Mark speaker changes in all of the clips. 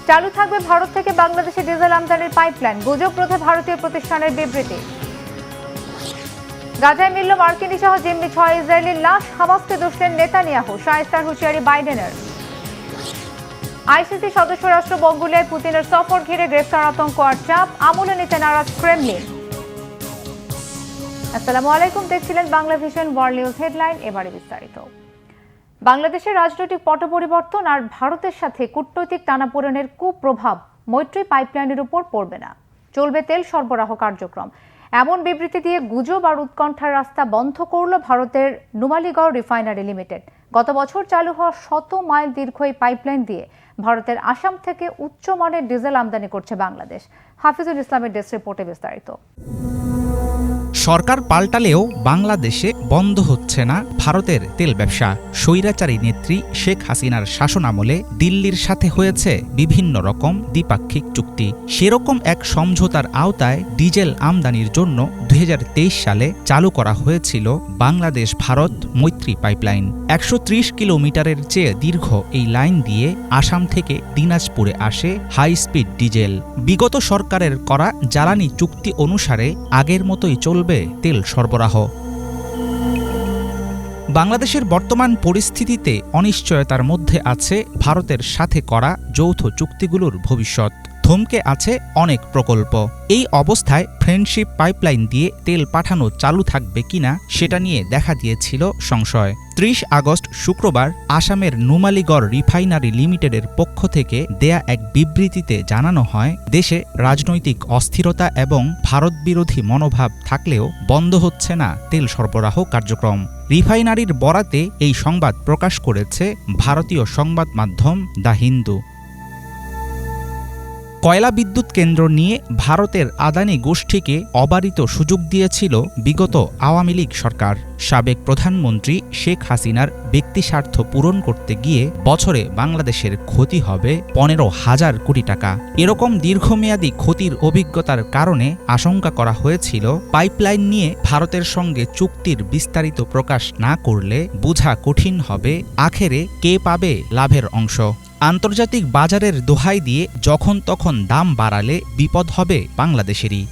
Speaker 1: চালু থাকবে ভারত থেকে বাংলাদেশে ডিজেল আমদানির পাইপলাইন, গুজব রোধে ভারতীয় প্রতিষ্ঠানের বিবৃতি। গাজায় মিলল মার্কিনী সহ জিম্মি 6 ইসরায়েলির লাশ, হামাসকে দুষলেন নেতানিয়াহু, শায়েস্তার হুঁশিয়ারি বাইডেনের। আইসিসি সদস্য রাষ্ট্র মঙ্গোলিয়ায় পুতিনের সফর ঘিরে গ্রেফতার আতঙ্ক আর চাপ, আমলে নিতে নারাজ ক্রেমলিন। আসসালামু আলাইকুম, দেখছিলেন Bangla vision world news headline. এবারে বিস্তারিত। বাংলাদেশের রাজনৈতিক পট পরিবর্তন আর ভারতের সাথে কূটনৈতিক টানাপোড়েনের কুপ্রভাব মৈত্রী পাইপলাইনের উপর পড়বে না, চলবে তেল সরবরাহ কার্যক্রম। এমন বিবৃতি দিয়ে গুজব আর উৎকণ্ঠার রাস্তা বন্ধ করল ভারতের নুমালীগড় রিফাইনারি লিমিটেড। গত বছর চালু হওয়া 100 মাইল দীর্ঘ এই পাইপলাইন দিয়ে ভারতের আসাম থেকে উচ্চমানের ডিজেল আমদানি করছে বাংলাদেশ। হাফিজুল ইসলামের ডেস্ক রিপোর্টে বিস্তারিত।
Speaker 2: সরকার পাল্টালেও বাংলাদেশে বন্ধ হচ্ছে না ভারতের তেল ব্যবসা। স্বৈরাচারী নেত্রী শেখ হাসিনার শাসনামলে দিল্লির সাথে হয়েছে বিভিন্ন রকম দ্বিপাক্ষিক চুক্তি। সেরকম এক সমঝোতার আওতায় ডিজেল আমদানির জন্য 2023 সালে চালু করা হয়েছিল বাংলাদেশ ভারত মৈত্রী পাইপলাইন। 130 কিলোমিটারের চেয়ে দীর্ঘ এই লাইন দিয়ে আসাম থেকে দিনাজপুরে আসে হাই স্পিড ডিজেল। বিগত সরকারের করা জ্বালানি চুক্তি অনুসারে আগের মতোই চলবে তেল সরবরাহ। বাংলাদেশের বর্তমান পরিস্থিতিতে অনিশ্চয়তার মধ্যে আছে ভারতের সাথে করা যৌথ চুক্তিগুলোর ভবিষ্যৎ। থমকে আছে অনেক প্রকল্প। এই অবস্থায় ফ্রেন্ডশিপ পাইপলাইন দিয়ে তেল পাঠানো চালু থাকবে কিনা সেটা নিয়ে দেখা দিয়েছিল সংশয়। 30 আগস্ট শুক্রবার আসামের নুমালীগড় রিফাইনারি লিমিটেডের পক্ষ থেকে দেয়া এক বিবৃতিতে জানানো হয়, দেশে রাজনৈতিক অস্থিরতা এবং ভারত বিরোধী মনোভাব থাকলেও বন্ধ হচ্ছে না তেল সরবরাহ কার্যক্রম। রিফাইনারির বরাতে এই সংবাদ প্রকাশ করেছে ভারতীয় সংবাদ মাধ্যম দ্য হিন্দু। কয়লা বিদ্যুৎ কেন্দ্র নিয়ে ভারতের আদানি গোষ্ঠীকে অবারিত সুযোগ দিয়েছিল বিগত আওয়ামী লীগ সরকার। সাবেক প্রধানমন্ত্রী শেখ হাসিনার ব্যক্তিস্বার্থ পূরণ করতে গিয়ে বছরে বাংলাদেশের ক্ষতি হবে 15,000 কোটি টাকা। এরকম দীর্ঘমেয়াদী ক্ষতির অভিজ্ঞতার কারণে আশঙ্কা করা হয়েছিল পাইপলাইন নিয়ে ভারতের সঙ্গে চুক্তির বিস্তারিত প্রকাশ না করলে বোঝা কঠিন হবে আখেরে কে পাবে লাভের অংশ। আন্তর্জাতিক বাজারের দোহাই দিয়ে যখন তখন দাম বাড়ালে বিপদ হবে বাংলাদেশেরই।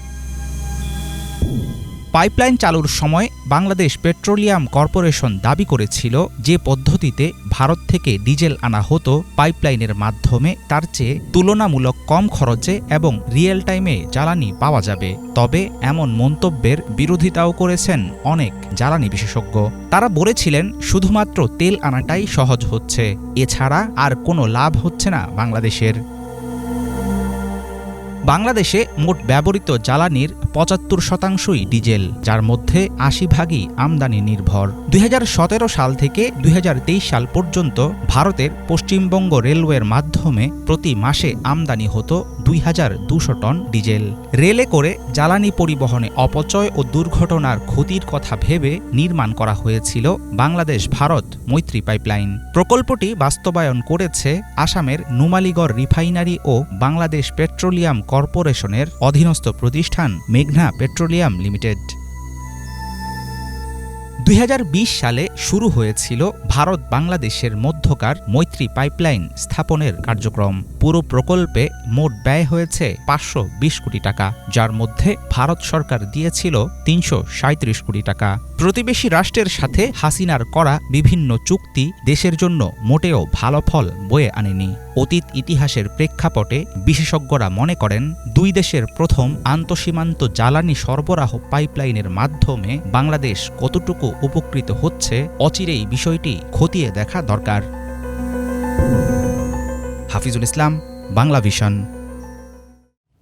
Speaker 2: পাইপলাইন চালুর সময় বাংলাদেশ পেট্রোলিয়াম কর্পোরেশন দাবি করেছিল যে পদ্ধতিতে ভারত থেকে ডিজেল আনা হতো পাইপলাইনের মাধ্যমে তার চেয়ে তুলনামূলক কম খরচে এবং রিয়েল টাইমে জ্বালানি পাওয়া যাবে। তবে এমন মন্তব্যের বিরোধিতাও করেছেন অনেক জ্বালানি বিশেষজ্ঞ। তারা বলেছিলেন শুধুমাত্র তেল আনাটাই সহজ হচ্ছে, এছাড়া আর কোনো লাভ হচ্ছে না বাংলাদেশের। বাংলাদেশে মোট ব্যবহৃত জ্বালানির 75% ডিজেল, যার মধ্যে 80% আমদানি নির্ভর। 2017 সাল থেকে 2023 সাল পর্যন্ত ভারতের পশ্চিমবঙ্গ রেলওয়ের মাধ্যমে প্রতি মাসে আমদানি হতো 2200 টন ডিজেল। রেলে করে জ্বালানি পরিবহনে অপচয় ও দুর্ঘটনার ক্ষতির কথা ভেবে নির্মাণ করা হয়েছিল বাংলাদেশ ভারত মৈত্রী পাইপলাইন। প্রকল্পটি বাস্তবায়ন করেছে আসামের নুমালীগড় রিফাইনারি ও বাংলাদেশ পেট্রোলিয়াম কর্পোরেশনের অধীনস্থ প্রতিষ্ঠান মেঘনা পেট্রোলিয়াম লিমিটেড। 2020 সালে শুরু হয়েছিল ভারত বাংলাদেশের মধ্যকার মৈত্রী পাইপলাইন স্থাপনের কার্যক্রম। পুরো প্রকল্পে মোট ব্যয় হয়েছে 520 কোটি টাকা, যার মধ্যে ভারত সরকার দিয়েছিল 337 কোটি টাকা। প্রতিবেশী রাষ্ট্রের সাথে হাসিনার করা বিভিন্ন চুক্তি দেশের জন্য মোটেও ভালো ফল বয়ে আনেনি। অতীত ইতিহাসের প্রেক্ষাপটে বিশেষজ্ঞরা মনে করেন, দুই দেশের প্রথম আন্তঃসীমান্ত জ্বালানি সরবরাহ পাইপলাইনের মাধ্যমে বাংলাদেশ কতটুকু উপকৃত হচ্ছে অচিরেই বিষয়টি খতিয়ে দেখা দরকার। হাফিজুল ইসলাম, বাংলা ভিশন।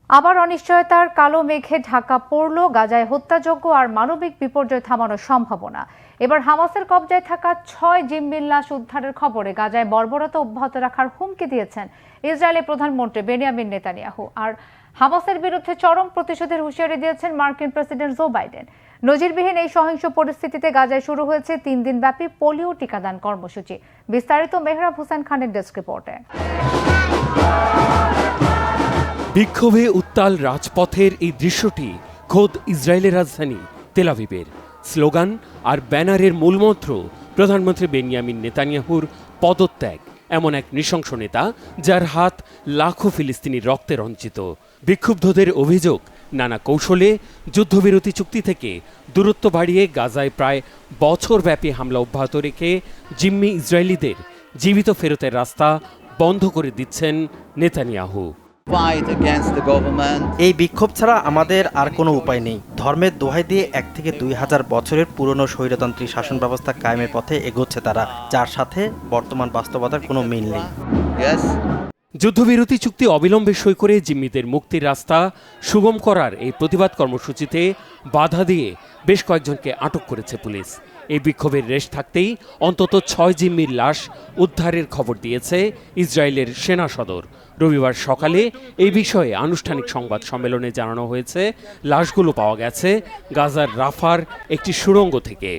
Speaker 1: আবার অনিশ্চয়তার কালো মেঘে ঢাকা পড়ল গাজায় হত্যাযজ্ঞ আর মানবিক বিপর্যয় থামানোর সম্ভাবনা। এবার হামাসের কবজায় থাকা 6 জিম্মির লাশ উদ্ধারের খবরে গাজায় বর্বরতা অব্যাহত রাখার হুমকি দিয়েছেন ইসরায়েলের প্রধানমন্ত্রী বেনিয়ামিন নেতানিয়াহু। আর হামাসের বিরুদ্ধে চরম প্রতিশোধের হুঁশিয়ারি দিয়েছেন মার্কিন প্রেসিডেন্ট জো বাইডেন। নজিরবিহীন এই সহিংস পরিস্থিতিতে গাজায় শুরু হয়েছে 3 দিনব্যাপী পোলিও টিকাদান কর্মসূচি। বিস্তারিত মেহরাব হোসেন খানের ডেস্ক রিপোর্টে।
Speaker 3: বিক্ষোভে উত্তাল রাজপথের এই দৃশ্যটি খোদ ইসরায়েলের রাজধানী তেল আভিবের। স্লোগান আর ব্যানারের মূলমন্ত্র প্রধানমন্ত্রী বেনিয়ামিন নেতানিয়াহুর পদত্যাগ এমন এক নৃশংস নেতা যার হাত লাখো ফিলিস্তিনি রক্তে রঞ্জিত। বিক্ষুব্ধদের অভিযোগ, নানা কৌশলে যুদ্ধবিরতি চুক্তি থেকে দূরত্ব বাড়িয়ে গাজায় প্রায় বছরব্যাপী হামলা অব্যাহত রেখে জিম্মি ইসরায়েলিদের জীবিত ফেরতের রাস্তা বন্ধ করে দিচ্ছেন নেতানিয়াহু।
Speaker 4: এই বিক্ষোভ ছাড়া আমাদের আর কোনো উপায় নেই। ধর্মের দোহাই দিয়ে 1 থেকে 2,000 বছরের পুরনো স্বৈরতান্ত্রিক শাসন ব্যবস্থা কায়েমের পথে এগোচ্ছে তারা, যার সাথে বর্তমান বাস্তবতার কোনো মিল নেই।
Speaker 3: যুদ্ধবিরতি চুক্তি অবিলম্বে সই করে জিম্মিদের মুক্তির রাস্তা সুগম করার এই প্রতিবাদ কর্মসূচিতে বাধা দিয়ে বেশ কয়েকজনকে আটক করেছে পুলিশ। এই বিক্ষোভের রেশ থাকতেই অন্তত 6 জিম্মির লাশ উদ্ধারের খবর দিয়েছে ইসরায়েলের সেনা সদর। রবিবার সকালে এই বিষয়ে আনুষ্ঠানিক সংবাদ সম্মেলনে জানানো হয়েছে, লাশগুলো পাওয়া গেছে গাজার রাফার একটি সুড়ঙ্গ থেকে।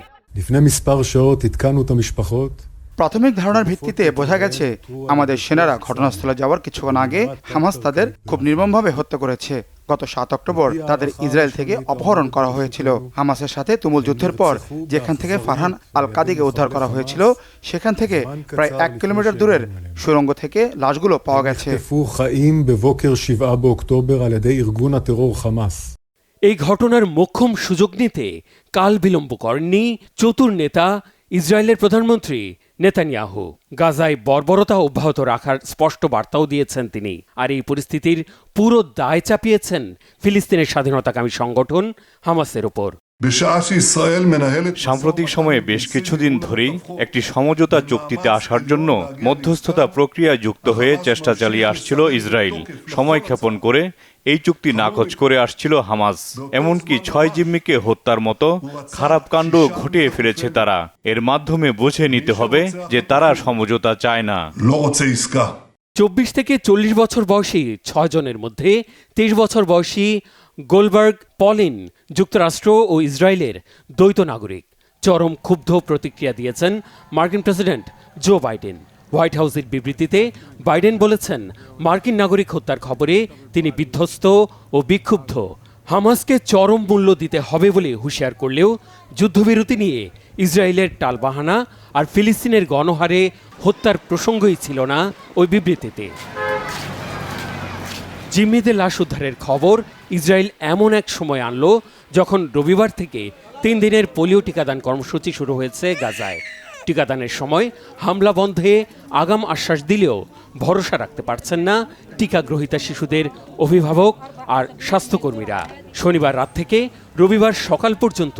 Speaker 5: প্রাথমিক ধারণার ভিত্তিতে বোঝা গেছে আমাদের সেনারা ঘটনাস্থলে যাওয়ার কিছুক্ষণ আগে হামাস তাদের খুব নির্মমভাবে হত্যা করেছে। গত 7 অক্টোবর তাদের ইসরায়েল থেকে অপহরণ করা হয়েছিল। হামাসের সাথে তুমুল যুদ্ধের পর যেখান থেকে ফারহান আল কাদিকে উদ্ধার করা হয়েছিল, সেখান থেকে প্রায় 1 কিলোমিটার দূরের সুড়ঙ্গ থেকে লাশগুলো পাওয়া গেছে।
Speaker 3: এই ঘটনার মোক্ষম সুযোগ নিতে কাল বিলম্ব করেননি চতুর নেতা ইসরায়েলের প্রধানমন্ত্রী নেতানিয়াহু। গাজায় বর্বরতা অব্যাহত রাখার স্পষ্ট বার্তাও দিয়েছেন তিনি। আর এই পরিস্থিতির পুরো দায় চাপিয়েছেন ফিলিস্তিনের স্বাধীনতাকামী সংগঠন হামাসের ওপর।
Speaker 6: সাম্প্রতিক সময়ে বেশ কিছুদিন ধরেই একটি সমঝোতা চুক্তিতে আসার জন্য মধ্যস্থতা প্রক্রিয়া যুক্ত হয়ে চেষ্টা চালিয়ে আসছিল ইসরায়েল। সময় ক্ষেপণ করে এই চুক্তি নাকচ করে আসছিল হামাস। এমনকি 6 জিম্মিকে হত্যার মতো খারাপ কাণ্ড ঘটিয়ে ফেলেছে তারা। এর মাধ্যমে বুঝে নিতে হবে যে তারা সমঝোতা চায় না।
Speaker 3: 24 থেকে 40 বছর বয়সী 6 জনের মধ্যে 23 বছর বয়সী গোলবার্গ পলিন যুক্তরাষ্ট্র ও ইসরায়েলের দ্বৈত নাগরিক। চরম ক্ষুব্ধ প্রতিক্রিয়া দিয়েছেন মার্কিন প্রেসিডেন্ট জো বাইডেন। হোয়াইট হাউসের বিবৃতিতে বাইডেন বলেছেন, মার্কিন নাগরিক হত্যার খবরে তিনি বিধ্বস্ত ও বিক্ষুব্ধ। হামাসকে চরম মূল্য দিতে হবে বলে হুঁশিয়ার করলেও যুদ্ধবিরতি নিয়ে ইসরায়েলের টালবাহানা আর ফিলিস্তিনের গণহারে হত্যার প্রসঙ্গই ছিল না ওই বিবৃতিতে। জিম্মিদের লাশ উদ্ধারের খবর ইসরায়েল এমন এক সময় আনলো যখন রবিবার থেকে 3 দিনের পোলিও টিকাদান কর্মসূচি শুরু হয়েছে গাজায়। টিকাদানের সময় হামলা বন্ধে আগাম আশ্বাস দিলেও ভরসা রাখতে পারছেন না টিকা গ্রহীতা শিশুদের অভিভাবক আর স্বাস্থ্যকর্মীরা। শনিবার রাত থেকে রবিবার সকাল পর্যন্ত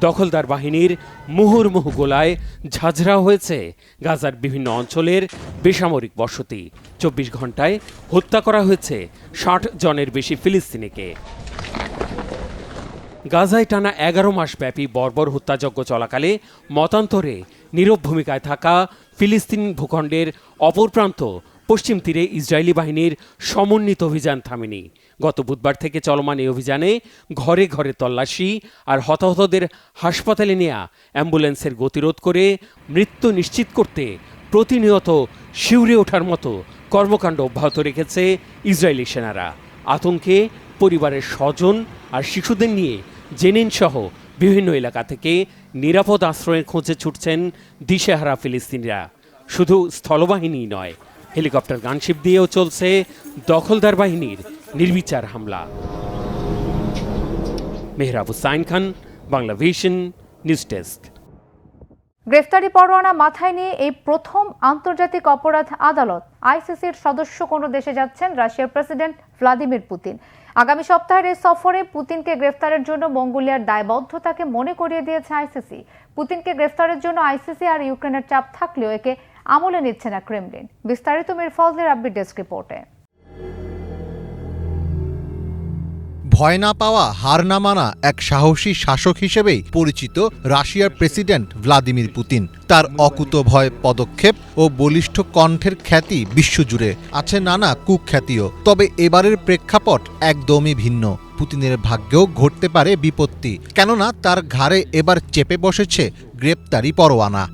Speaker 3: দখলদার বাহিনীর মুহুর্মুহু গোলায় ঝাঁঝরা হয়েছে গাজার বিভিন্ন অঞ্চলের বেসামরিক বসতি। 24 ঘন্টায় হত্যা করা হয়েছে 60 জনের বেশি ফিলিস্তিনিকে। গাজায় টানা 11 মাস ব্যাপী বর্বর হত্যাযজ্ঞ চলাকালে মতান্তরে নীরব ভূমিকায় থাকা ফিলিস্তিন ভূখণ্ডের অপর প্রান্ত পশ্চিম তীরে ইসরায়েলি বাহিনীর সমন্বিত অভিযান থামেনি। গত বুধবার থেকে চলমান এই অভিযানে ঘরে ঘরে তল্লাশি আর হতাহতদের হাসপাতালে নেওয়া অ্যাম্বুলেন্সের গতিরোধ করে মৃত্যু নিশ্চিত করতে প্রতিনিয়ত শিউরে ওঠার মতো কর্মকাণ্ড অব্যাহত রেখেছে ইসরায়েলি সেনারা। আতঙ্কে পরিবারের স্বজন আর শিশুদের নিয়ে জেনিন সহ বিভিন্ন এলাকা থেকে নিরাপদ আশ্রয়ের খোঁজে ছুটছেন দিশেহারা ফিলিস্তিনিরা। শুধু স্থলবাহিনী নয়, হেলিকপ্টার গানশিপ দিয়েও চলছে দখলদার বাহিনীর নির্বিচার হামলা। Mehrab Hussain Khan, Bangla vision, news desk.
Speaker 1: গ্রেফতারি পরোয়ানা মাথায় নিয়ে এই প্রথম আন্তর্জাতিক অপরাধ আদালত আইসিসির সদস্য কোনো দেশে যাচ্ছেন রাশিয়ার প্রেসিডেন্ট ভ্লাদিমির পুতিন। আগামী সপ্তাহের এই সফরে পুতিনকে গ্রেফতারের জন্য মঙ্গোলিয়ার দায়বদ্ধতাকে মনে করিয়ে দিয়েছে আইসিসি। পুতিনকে গ্রেফতারের জন্য আইসিসি আর ইউক্রেনের চাপ থাকলেও একে আমলে নিচ্ছে না ক্রেমলিন। বিস্তারিত মির ফজলের আপডেট ডেস্ক রিপোর্টে।
Speaker 7: ভয় না পাওয়া, হার না মানা এক সাহসী শাসক হিসেবেই পরিচিত রাশিয়ার প্রেসিডেন্ট ভ্লাদিমির পুতিন। তার অকুতোভয় পদক্ষেপ ও বলিষ্ঠ কণ্ঠের খ্যাতি বিশ্বজুড়ে, আছে নানা কুখ্যাতিও। তবে এবারের প্রেক্ষাপট একদমই ভিন্ন। পুতিনের ভাগ্যেও ঘটতে পারে বিপত্তি, কেননা তার ঘাড়ে এবার চেপে বসেছে গ্রেপ্তারি পরোয়ানা।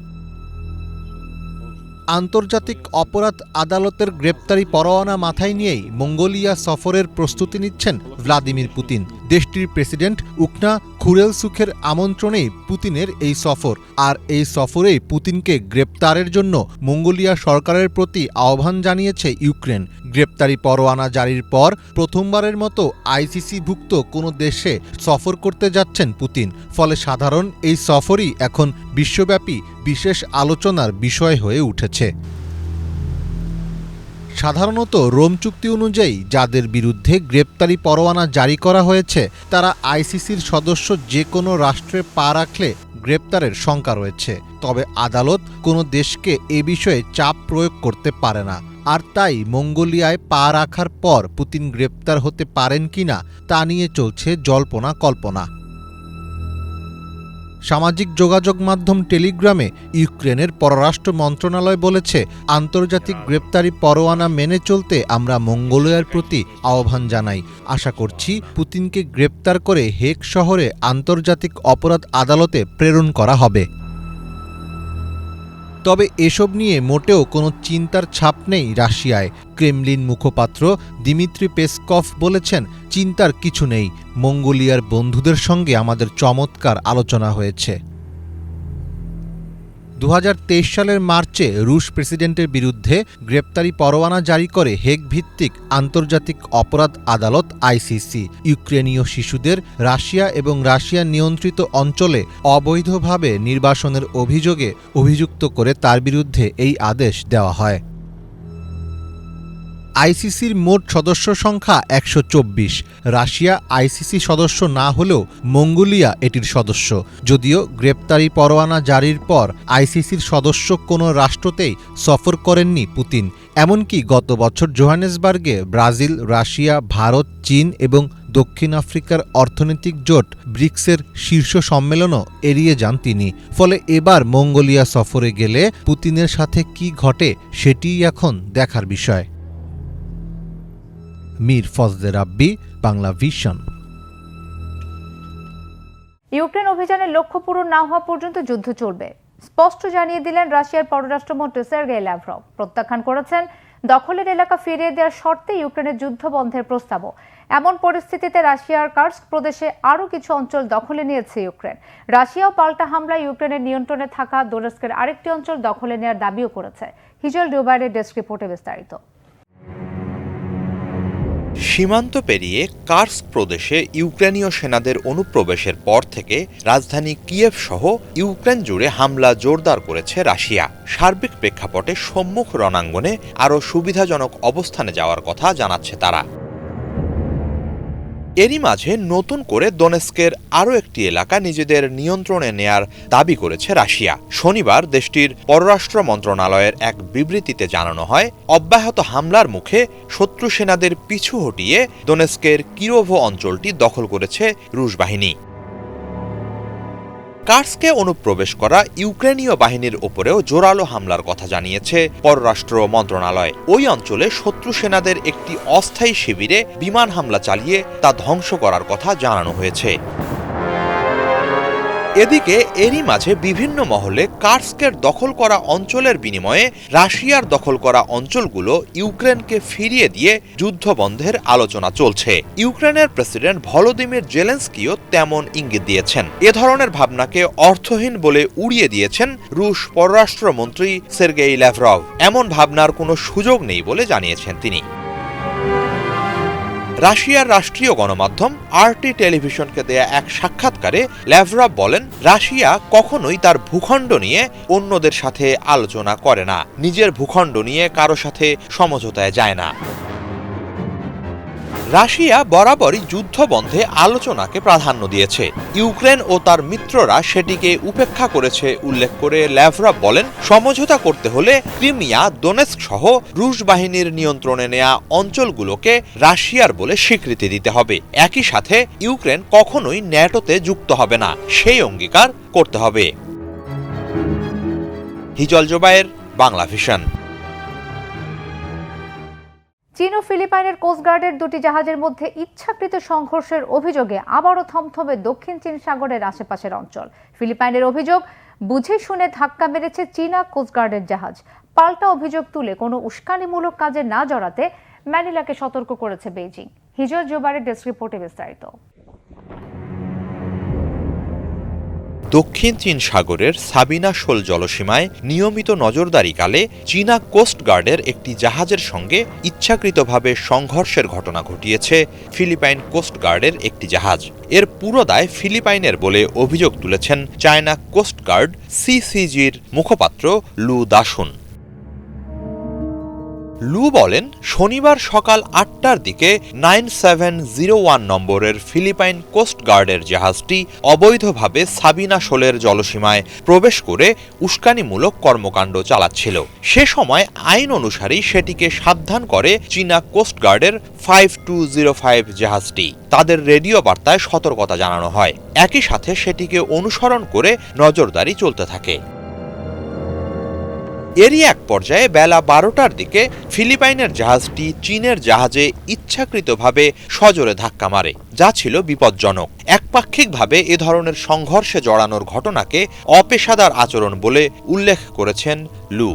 Speaker 7: আন্তর্জাতিক অপরাধ আদালতের গ্রেপ্তারি পরোয়ানা মাথায় নিয়েই মঙ্গোলিয়া সফরের প্রস্তুতি নিচ্ছেন ভ্লাদিমির পুতিন। দেশটির প্রেসিডেন্ট উকনা খুরেলসুখের আমন্ত্রণেই পুতিনের এই সফর। আর এই সফরেই পুতিনকে গ্রেপ্তারের জন্য মঙ্গোলিয়া সরকারের প্রতি আহ্বান জানিয়েছে ইউক্রেন। গ্রেপ্তারি পরোয়ানা জারির পর প্রথমবারের মতো আইসিসিভুক্ত কোনো দেশে সফর করতে যাচ্ছেন পুতিন। ফলে সাধারণ এই সফরই এখন বিশ্বব্যাপী বিশেষ আলোচনার বিষয় হয়ে উঠেছে। সাধারণত রোম চুক্তি অনুযায়ী যাদের বিরুদ্ধে গ্রেপ্তারি পরোয়ানা জারি করা হয়েছে তারা আইসিসির সদস্য যে কোনো রাষ্ট্রে পা রাখলে গ্রেপ্তারের শঙ্কা রয়েছে। তবে আদালত কোনো দেশকে এ বিষয়ে চাপ প্রয়োগ করতে পারে না। আর তাই মঙ্গোলিয়ায় পা রাখার পর পুতিন গ্রেপ্তার হতে পারেন কিনা তা নিয়ে চলছে জল্পনা কল্পনা। সামাজিক যোগাযোগ মাধ্যম টেলিগ্রামে ইউক্রেনের পররাষ্ট্র মন্ত্রণালয় বলেছে, আন্তর্জাতিক গ্রেপ্তারি পরোয়ানা মেনে চলতে আমরা মঙ্গোলিয়ার প্রতি আহ্বান জানাই। আশা করছি পুতিনকে গ্রেপ্তার করে হেগ শহরে আন্তর্জাতিক অপরাধ আদালতে প্রেরণ করা হবে। তবে এসব নিয়ে মোটেও কোনো চিন্তার ছাপ নেই রাশিয়ায়। ক্রেমলিন মুখপাত্র দিমিত্রি পেসকভ বলেছেন, চিন্তার কিছু নেই, মঙ্গোলিয়ার বন্ধুদের সঙ্গে আমাদের চমৎকার আলোচনা হয়েছে। 2023 সালের মার্চে রুশ প্রেসিডেন্টের বিরুদ্ধে গ্রেপ্তারি পরোয়ানা জারি করে হেগ ভিত্তিক আন্তর্জাতিক অপরাধ আদালত আইসিসি। ইউক্রেনীয় শিশুদের রাশিয়া এবং রাশিয়া নিয়ন্ত্রিত অঞ্চলে অবৈধভাবে নির্বাসনের অভিযোগে অভিযুক্ত করে তার বিরুদ্ধে এই আদেশ দেওয়া হয়। আইসিসির মোট সদস্য সংখ্যা 124। রাশিয়া আইসিসি সদস্য না হলেও মঙ্গোলিয়া এটির সদস্য। যদিও গ্রেপ্তারি পরোয়ানা জারির পর আইসিসির সদস্য কোনো রাষ্ট্রতেই সফর করেননি পুতিন। এমনকি গত বছর জোহানেসবার্গে ব্রাজিল, রাশিয়া, ভারত, চীন এবং দক্ষিণ আফ্রিকার অর্থনৈতিক জোট ব্রিক্সের শীর্ষ সম্মেলনও এড়িয়ে যান তিনি। ফলে এবার মঙ্গোলিয়া সফরে গেলে পুতিনের সাথে কি ঘটে সেটিই এখন দেখার বিষয়। মীর ফজলে রাব্বি, বাংলা ভিশন।
Speaker 1: ইউক্রেন অভিযানের লক্ষ্য পূরণ না হওয়া পর্যন্ত যুদ্ধ চলবে, স্পষ্ট জানিয়ে দিলেন রাশিয়ার পররাষ্ট্রমন্ত্রী সের্গেই ল্যাভরভ। প্রত্যাখ্যান করেছেন দখলের এলাকা ফিরিয়ে দেওয়ার শর্তে ইউক্রেনের যুদ্ধ বন্ধের প্রস্তাবও। এমন পরিস্থিতিতে রাশিয়ার কার্স্ক প্রদেশে আরও কিছু অঞ্চল দখলে নিয়েছে ইউক্রেন। রাশিয়াও পাল্টা হামলায় ইউক্রেনের নিয়ন্ত্রণে থাকা দোনেস্কের আরেকটি অঞ্চল দখলে নেওয়ার দাবিও করেছে। হিজল ডুবাইরের ডেস্ক রিপোর্টে বিস্তারিত।
Speaker 8: সীমান্ত পেরিয়ে কার্স্ক প্রদেশে ইউক্রেনীয় সেনাদের অনুপ্রবেশের পর থেকে রাজধানী কিয়েভ সহ ইউক্রেন জুড়ে হামলা জোরদার করেছে রাশিয়া। সার্বিক প্রেক্ষাপটে সম্মুখ রণাঙ্গনে আরও সুবিধাজনক অবস্থানে যাওয়ার কথা জানাচ্ছে তারা। এরই মাঝে নতুন করে দোনেস্কের আরও একটি এলাকা নিজেদের নিয়ন্ত্রণে নেয়ার দাবি করেছে রাশিয়া। শনিবার দেশটির পররাষ্ট্র মন্ত্রণালয়ের এক বিবৃতিতে জানানো হয়, অব্যাহত হামলার মুখে শত্রু সেনাদের পিছু হটিয়ে দোনেস্কের কিরোভো অঞ্চলটি দখল করেছে রুশ বাহিনী। কার্স্কে অনুপ্রবেশ করা ইউক্রেনীয় বাহিনীর ওপরেও জোরালো হামলার কথা জানিয়েছে পররাষ্ট্র মন্ত্রণালয়। ওই অঞ্চলে শত্রু সেনাদের একটি অস্থায়ী শিবিরে বিমান হামলা চালিয়ে তা ধ্বংস করার কথা জানানো হয়েছে। এদিকে এরই মাঝে বিভিন্ন মহলে কার্স্কের দখল করা অঞ্চলের বিনিময়ে রাশিয়ার দখল করা অঞ্চলগুলো ইউক্রেনকে ফিরিয়ে দিয়ে যুদ্ধবন্ধের আলোচনা চলছে। ইউক্রেনের প্রেসিডেন্ট ভলোদিমির জেলেনস্কিও তেমন ইঙ্গিত দিয়েছেন। এ ধরনের ভাবনাকে অর্থহীন বলে উড়িয়ে দিয়েছেন রুশ পররাষ্ট্রমন্ত্রী সের্গেই ল্যাভরভ। এমন ভাবনার কোনো সুযোগ নেই বলে জানিয়েছেন তিনি। রাশিয়ার রাষ্ট্রীয় গণমাধ্যম আরটি টেলিভিশনকে দেয়া এক সাক্ষাৎকারে ল্যাভরভ বলেন, রাশিয়া কখনোই তার ভূখণ্ড নিয়ে অন্যদের সাথে আলোচনা করে না, নিজের ভূখণ্ড নিয়ে কারো সাথে সমঝোতায় যায় না। রাশিয়া বরাবরই যুদ্ধবন্ধে আলোচনাকে প্রাধান্য দিয়েছে। ইউক্রেন ও তার মিত্ররা সেটিকে উপেক্ষা করেছে উল্লেখ করে ল্যাভরভ বলেন, সমঝোতা করতে হলে ক্রিমিয়া, দোনেস্ক সহ রুশ বাহিনীর নিয়ন্ত্রণে নেয়া অঞ্চলগুলোকে রাশিয়ার বলে স্বীকৃতি দিতে হবে। একই সাথে ইউক্রেন কখনোই ন্যাটোতে যুক্ত হবে না, সেই অঙ্গীকার করতে হবে। হিজল জোবায়ের, বাংলা ভিশন।
Speaker 1: চীন ও ফিলিপাইনের কোস্টগার্ডের দুটি জাহাজের মধ্যে ইচ্ছাকৃত সংঘর্ষের অভিযোগে আবারও থমথমে দক্ষিণ চীন সাগরের আশেপাশের অঞ্চল। ফিলিপাইনের অভিযোগ, বুঝে শুনে ধাক্কা মেরেছে চীনা কোস্টগার্ডের জাহাজ। পাল্টা অভিযোগ তুলে কোনো উস্কানিমূলক কাজে না জড়াতে ম্যানিলাকে সতর্ক করেছে বেইজিং। হিজল জোবারের ডেস্ক রিপোর্টে বিস্তারিত।
Speaker 8: দক্ষিণ চীন সাগরের সাবিনা শোল জলসীমায় নিয়মিত নজরদারিকালে চীনা কোস্ট গার্ডের একটি জাহাজের সঙ্গে ইচ্ছাকৃতভাবে সংঘর্ষের ঘটনা ঘটিয়েছে ফিলিপাইন কোস্ট গার্ডের একটি জাহাজ। এর পুরো দায় ফিলিপাইনের বলে অভিযোগ তুলেছেন চায়না কোস্ট গার্ড সিসিজির মুখপাত্র লু দাসুন। লু বলেন, শনিবার সকাল ৮টার দিকে 9701 নম্বরের ফিলিপাইন কোস্ট গার্ডের জাহাজটি অবৈধভাবে সাবিনা শোলের জলসীমায় প্রবেশ করে উস্কানিমূলক কর্মকাণ্ড চালাচ্ছিল। সে সময় আইন অনুসারেই সেটিকে সাবধান করে চীনা কোস্ট গার্ডের 5205 জাহাজটি। তাদের রেডিও বার্তায় সতর্কতা জানানো হয়। একই সাথে সেটিকে অনুসরণ করে নজরদারি চলতে থাকে। এরই এক পর্যায়ে বেলা 12টার দিকে ফিলিপাইনের জাহাজটি চীনের জাহাজে ইচ্ছাকৃতভাবে সজোরে ধাক্কা মারে, যা ছিল বিপজ্জনক। একপাক্ষিকভাবে এ ধরনের সংঘর্ষে জড়ানোর ঘটনাকে অপেশাদার আচরণ বলে উল্লেখ করেছেন লু।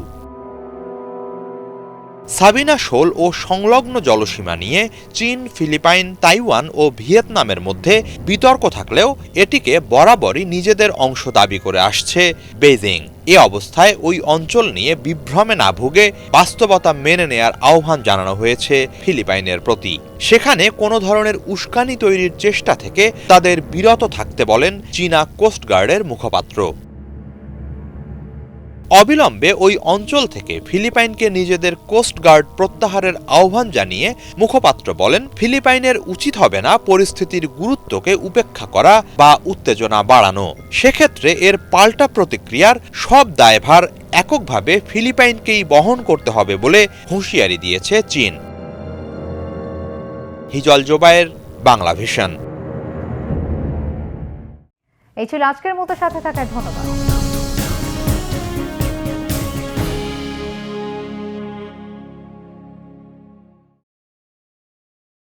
Speaker 8: সাবিনা শোল ও সংলগ্ন জলসীমা নিয়ে চীন, ফিলিপাইন, তাইওয়ান ও ভিয়েতনামের মধ্যে বিতর্ক থাকলেও এটিকে বরাবরই নিজেদের অংশ দাবি করে আসছে বেইজিং। এ অবস্থায় ওই অঞ্চল নিয়ে বিভ্রমে না ভুগে বাস্তবতা মেনে নেয়ার আহ্বান জানানো হয়েছে ফিলিপাইনের প্রতি। সেখানে কোনো ধরনের উস্কানি তৈরির চেষ্টা থেকে তাদের বিরত থাকতে বলেন চীনা কোস্ট গার্ডের মুখপাত্র। অবিলম্বে ওই অঞ্চল থেকে ফিলিপাইনকে নিজেদের কোস্ট গার্ড প্রত্যাহারের আহ্বান জানিয়ে মুখপাত্র বলেন, ফিলিপাইনের উচিত হবে না পরিস্থিতির গুরুত্বকে উপেক্ষা করা বা উত্তেজনা বাড়ানো। সেক্ষেত্রে এর পাল্টা প্রতিক্রিয়ার সব দায়ভার এককভাবে ফিলিপাইনকেই বহন করতে হবে বলে হুঁশিয়ারি দিয়েছে চীন। হিজল জোবায়ের, বাংলা ভিশন।
Speaker 1: এই ছিল আজকের মতো, সাথে থাকার ধন্যবাদ।